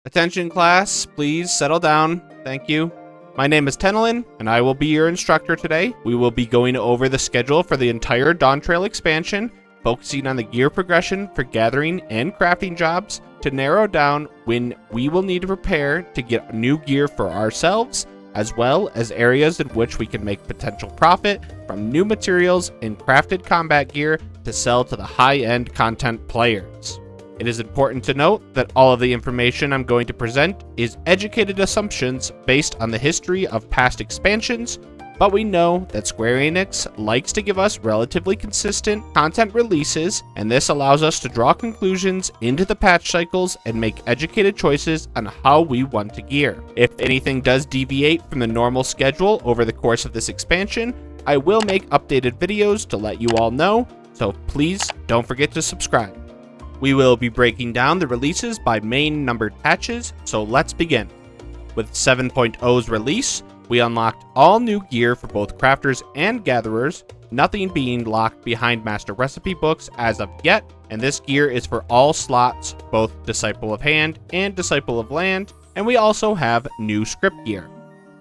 Attention class, please settle down. Thank you. My name is Tenelin, and I will be your instructor today. We will be going over the schedule for the entire Dawntrail expansion, focusing on the gear progression for gathering and crafting jobs to narrow down when we will need to prepare to get new gear for ourselves, as well as areas in which we can make potential profit from new materials and crafted combat gear to sell to the high-end content players. It is important to note that all of the information I'm going to present is educated assumptions based on the history of past expansions, but we know that Square Enix likes to give us relatively consistent content releases, and this allows us to draw conclusions into the patch cycles and make educated choices on how we want to gear. If anything does deviate from the normal schedule over the course of this expansion, I will make updated videos to let you all know, so please don't forget to subscribe. We will be breaking down the releases by main numbered patches, so let's begin. With 7.0's release, we unlocked all new gear for both crafters and gatherers, nothing being locked behind master recipe books as of yet, and this gear is for all slots, both Disciple of Hand and Disciple of Land, and we also have new script gear.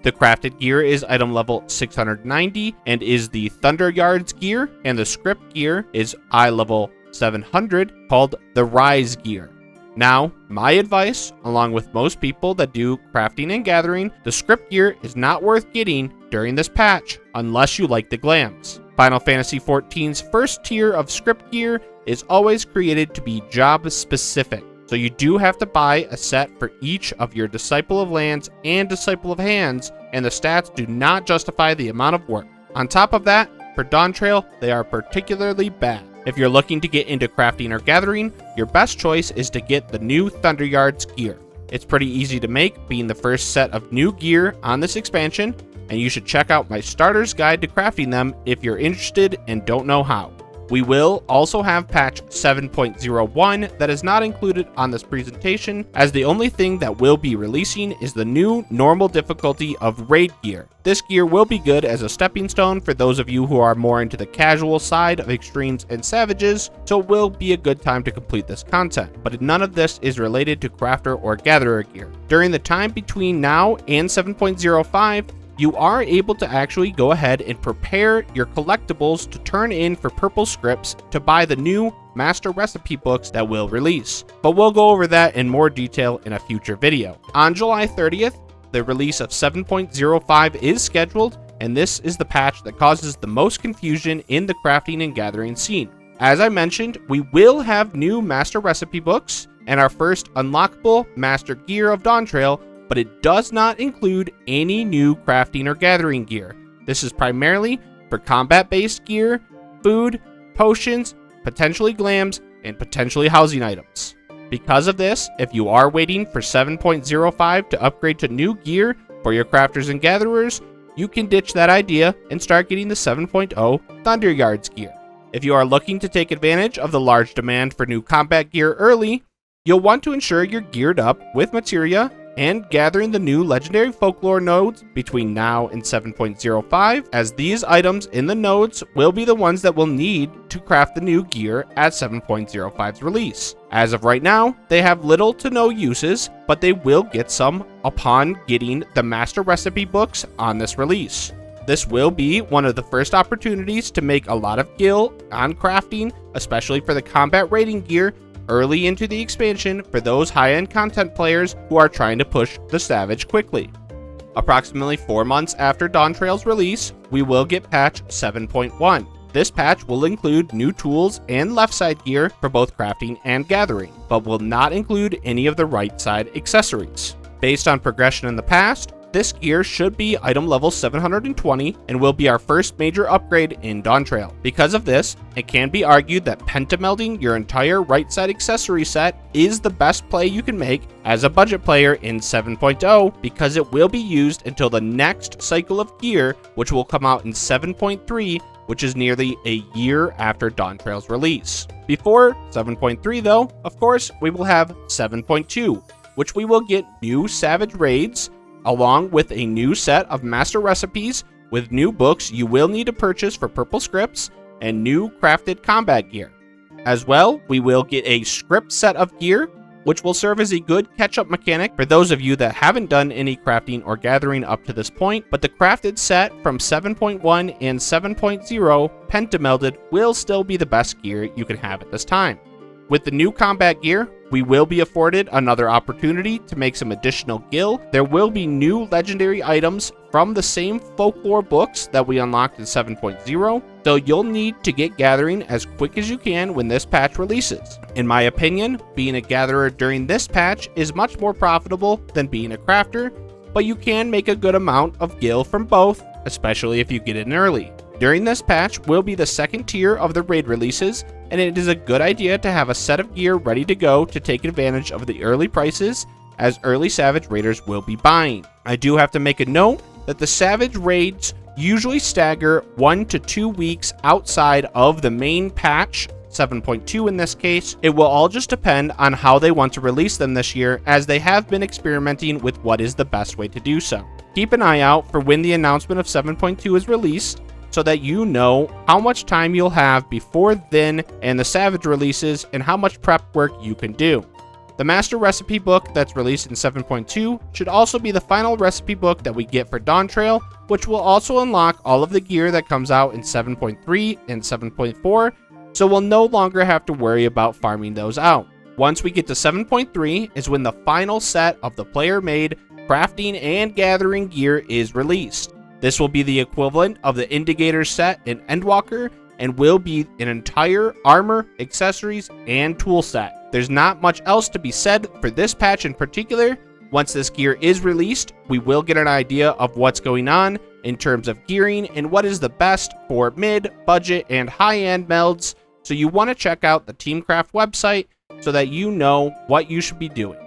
The crafted gear is item level 690 and is the Thunderyards Gear, and the script gear is eye level 700 called the Rise Gear. Now, my advice, along with most people that do crafting and gathering, the script gear is not worth getting during this patch unless you like the glams. Final Fantasy XIV's first tier of script gear is always created to be job specific, so you do have to buy a set for each of your Disciple of Lands and Disciple of Hands, and the stats do not justify the amount of work. On top of that, for Dawntrail, they are particularly bad. If you're looking to get into crafting or gathering, your best choice is to get the new Thunderyards Gear. It's pretty easy to make, being the first set of new gear on this expansion, and you should check out my starter's guide to crafting them if you're interested and don't know how. We will also have patch 7.01 that is not included on this presentation, as the only thing that will be releasing is the new normal difficulty of raid gear. This gear will be good as a stepping stone for those of you who are more into the casual side of extremes and savages, so it will be a good time to complete this content, but none of this is related to crafter or gatherer gear. During the time between now and 7.05, you are able to actually go ahead and prepare your collectibles to turn in for purple scripts to buy the new master recipe books that will release. But we'll go over that in more detail in a future video. On July 30th, the release of 7.05 is scheduled, and this is the patch that causes the most confusion in the crafting and gathering scene. As I mentioned, we will have new master recipe books and our first unlockable master gear of Dawntrail, but it does not include any new crafting or gathering gear. This is primarily for combat-based gear, food, potions, potentially glams, and potentially housing items. Because of this, if you are waiting for 7.05 to upgrade to new gear for your crafters and gatherers, you can ditch that idea and start getting the 7.0 Thunderyards Gear. If you are looking to take advantage of the large demand for new combat gear early, you'll want to ensure you're geared up with materia and gathering the new legendary folklore nodes between now and 7.05, as these items in the nodes will be the ones that we'll need to craft the new gear at 7.05's release. As of right now, they have little to no uses, but they will get some upon getting the master recipe books on this release. This will be one of the first opportunities to make a lot of gil on crafting, especially for the combat raiding gear, early into the expansion for those high-end content players who are trying to push the Savage quickly. Approximately 4 months after Dawntrail's release, we will get patch 7.1. This patch will include new tools and left side gear for both crafting and gathering, but will not include any of the right side accessories. Based on progression in the past, this gear should be item level 720 and will be our first major upgrade in Dawntrail. Because of this, it can be argued that pentamelding your entire right side accessory set is the best play you can make as a budget player in 7.0, because it will be used until the next cycle of gear, which will come out in 7.3, which is nearly a year after Dawntrail's release. Before 7.3 though, of course, we will have 7.2, which we will get new Savage raids, along with a new set of master recipes with new books you will need to purchase for purple scripts and new crafted combat gear. As well, we will get a script set of gear which will serve as a good catch-up mechanic for those of you that haven't done any crafting or gathering up to this point, but the crafted set from 7.1 and 7.0 pentamelded will still be the best gear you can have at this time. With the new combat gear, we will be afforded another opportunity to make some additional gil. There will be new legendary items from the same folklore books that we unlocked in 7.0, so you'll need to get gathering as quick as you can when this patch releases. In my opinion, being a gatherer during this patch is much more profitable than being a crafter, but you can make a good amount of gil from both, especially if you get in early. During this patch will be the second tier of the raid releases, and it is a good idea to have a set of gear ready to go to take advantage of the early prices, as early Savage Raiders will be buying. I do have to make a note that the Savage Raids usually stagger 1 to 2 weeks outside of the main patch, 7.2 in this case. It will all just depend on how they want to release them this year, as they have been experimenting with what is the best way to do so. Keep an eye out for when the announcement of 7.2 is released, so that you know how much time you'll have before then and the Savage releases and how much prep work you can do. The master recipe book that's released in 7.2 should also be the final recipe book that we get for Dawntrail, which will also unlock all of the gear that comes out in 7.3 and 7.4, so we'll no longer have to worry about farming those out. Once we get to 7.3 is when the final set of the player-made crafting and gathering gear is released. This will be the equivalent of the Indicator set in Endwalker and will be an entire armor, accessories, and tool set. There's not much else to be said for this patch in particular. Once this gear is released, we will get an idea of what's going on in terms of gearing and what is the best for mid, budget, and high-end melds, so you want to check out the Teamcraft website so that you know what you should be doing.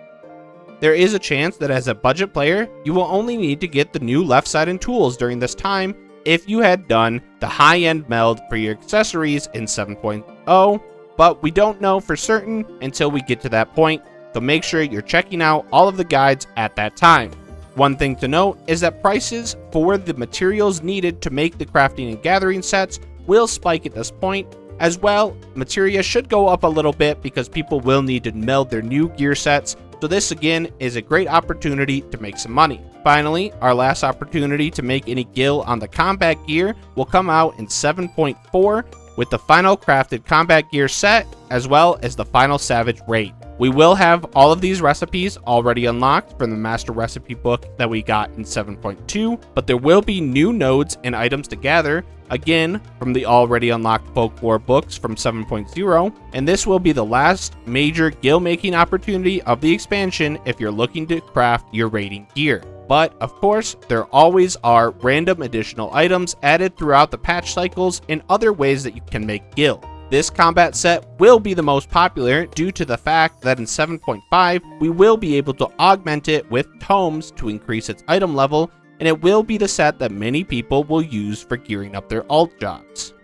There is a chance that as a budget player, you will only need to get the new left side and tools during this time if you had done the high-end meld for your accessories in 7.0, but we don't know for certain until we get to that point, so make sure you're checking out all of the guides at that time. One thing to note is that prices for the materials needed to make the crafting and gathering sets will spike at this point. As well, materia should go up a little bit because people will need to meld their new gear sets, so this again is a great opportunity to make some money. Finally, our last opportunity to make any gil on the combat gear will come out in 7.4 with the final crafted combat gear set, as well as the final Savage Raid. We will have all of these recipes already unlocked from the master recipe book that we got in 7.2, but there will be new nodes and items to gather, again from the already unlocked folklore books from 7.0, and this will be the last major gil making opportunity of the expansion if you're looking to craft your raiding gear. But of course, there always are random additional items added throughout the patch cycles and other ways that you can make gil. This combat set will be the most popular due to the fact that in 7.5, we will be able to augment it with tomes to increase its item level, and it will be the set that many people will use for gearing up their alt jobs.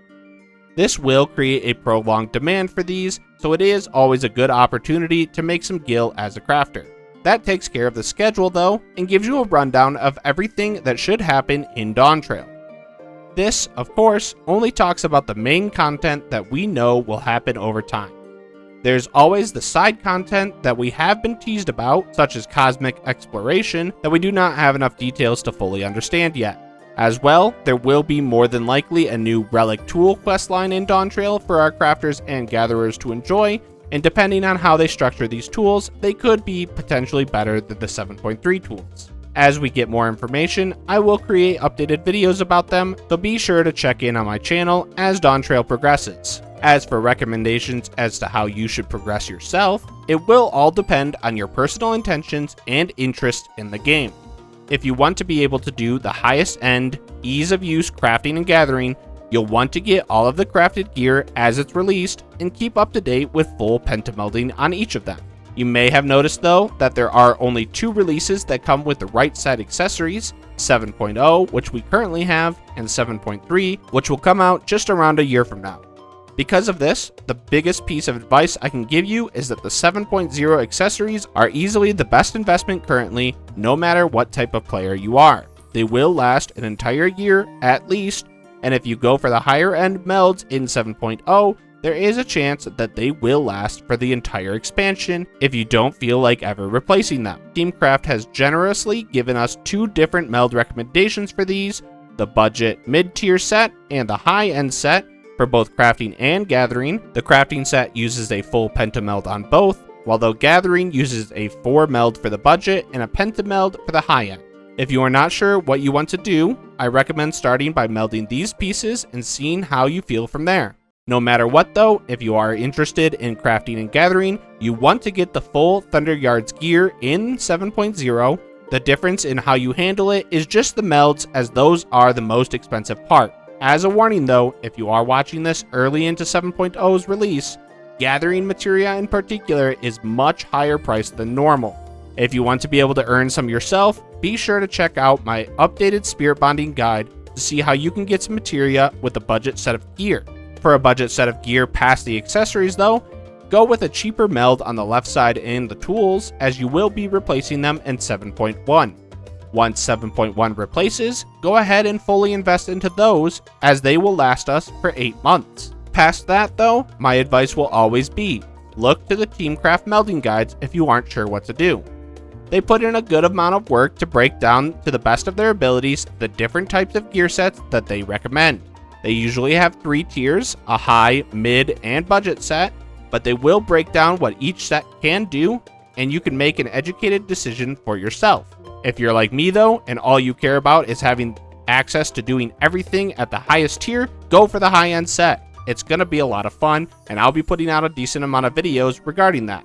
This will create a prolonged demand for these, so it is always a good opportunity to make some gil as a crafter. That takes care of the schedule though, and gives you a rundown of everything that should happen in Dawntrail. This, of course, only talks about the main content that we know will happen over time. There's always the side content that we have been teased about, such as cosmic exploration, that we do not have enough details to fully understand yet. As well, there will be more than likely a new relic tool questline in Dawntrail for our crafters and gatherers to enjoy, and depending on how they structure these tools, they could be potentially better than the 7.3 tools. As we get more information, I will create updated videos about them, so be sure to check in on my channel as Dawntrail progresses. As for recommendations as to how you should progress yourself, it will all depend on your personal intentions and interest in the game. If you want to be able to do the highest end, ease of use crafting and gathering, you'll want to get all of the crafted gear as it's released and keep up to date with full pentamelding on each of them. You may have noticed though that there are only 2 releases that come with the right side accessories, 7.0, which we currently have, and 7.3, which will come out just around a year from now. Because of this, the biggest piece of advice I can give you is that the 7.0 accessories are easily the best investment currently, no matter what type of player you are. They will last an entire year at least, and if you go for the higher end melds in 7.0, there is a chance that they will last for the entire expansion if you don't feel like ever replacing them. Teamcraft has generously given us 2 different meld recommendations for these, the budget mid-tier set and the high-end set for both crafting and gathering. The crafting set uses a full pentameld on both, while the gathering uses a 4 meld for the budget and a pentameld for the high-end. If you are not sure what you want to do, I recommend starting by melding these pieces and seeing how you feel from there. No matter what though, if you are interested in crafting and gathering, you want to get the full Thunderyards Gear in 7.0. The difference in how you handle it is just the melds, as those are the most expensive part. As a warning though, if you are watching this early into 7.0's release, Gathering Materia in particular is much higher priced than normal. If you want to be able to earn some yourself, be sure to check out my updated spirit bonding guide to see how you can get some materia with a budget set of gear. For a budget set of gear past the accessories though, go with a cheaper meld on the left side in the tools, as you will be replacing them in 7.1. Once 7.1 replaces, go ahead and fully invest into those, as they will last us for 8 months. Past that though, my advice will always be, look to the Teamcraft melding guides if you aren't sure what to do. They put in a good amount of work to break down to the best of their abilities the different types of gear sets that they recommend. They usually have 3 tiers, a high, mid, and budget set, but they will break down what each set can do, and you can make an educated decision for yourself. If you're like me though, and all you care about is having access to doing everything at the highest tier, go for the high-end set. It's gonna be a lot of fun, and I'll be putting out a decent amount of videos regarding that.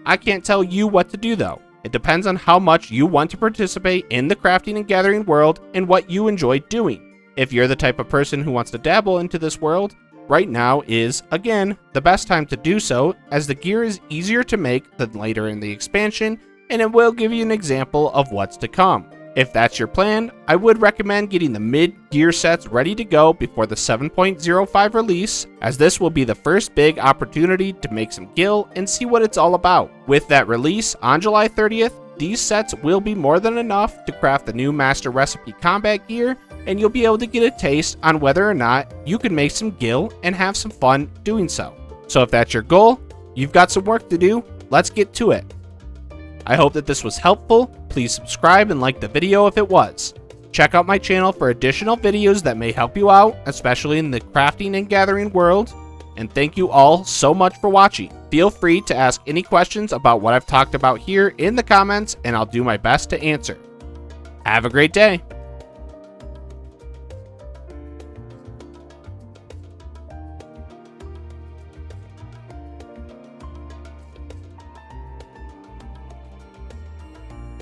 I can't tell you what to do though. It depends on how much you want to participate in the crafting and gathering world and what you enjoy doing. If you're the type of person who wants to dabble into this world, right now is, again, the best time to do so, as the gear is easier to make than later in the expansion, and it will give you an example of what's to come. If that's your plan, I would recommend getting the mid-gear sets ready to go before the 7.05 release, as this will be the first big opportunity to make some gil and see what it's all about. With that release on July 30th, these sets will be more than enough to craft the new Master Recipe combat gear, and you'll be able to get a taste on whether or not you can make some gil and have some fun doing so. So if that's your goal, you've got some work to do, let's get to it. I hope that this was helpful. Please subscribe and like the video if it was. Check out my channel for additional videos that may help you out, especially in the crafting and gathering world. And thank you all so much for watching. Feel free to ask any questions about what I've talked about here in the comments, and I'll do my best to answer. Have a great day.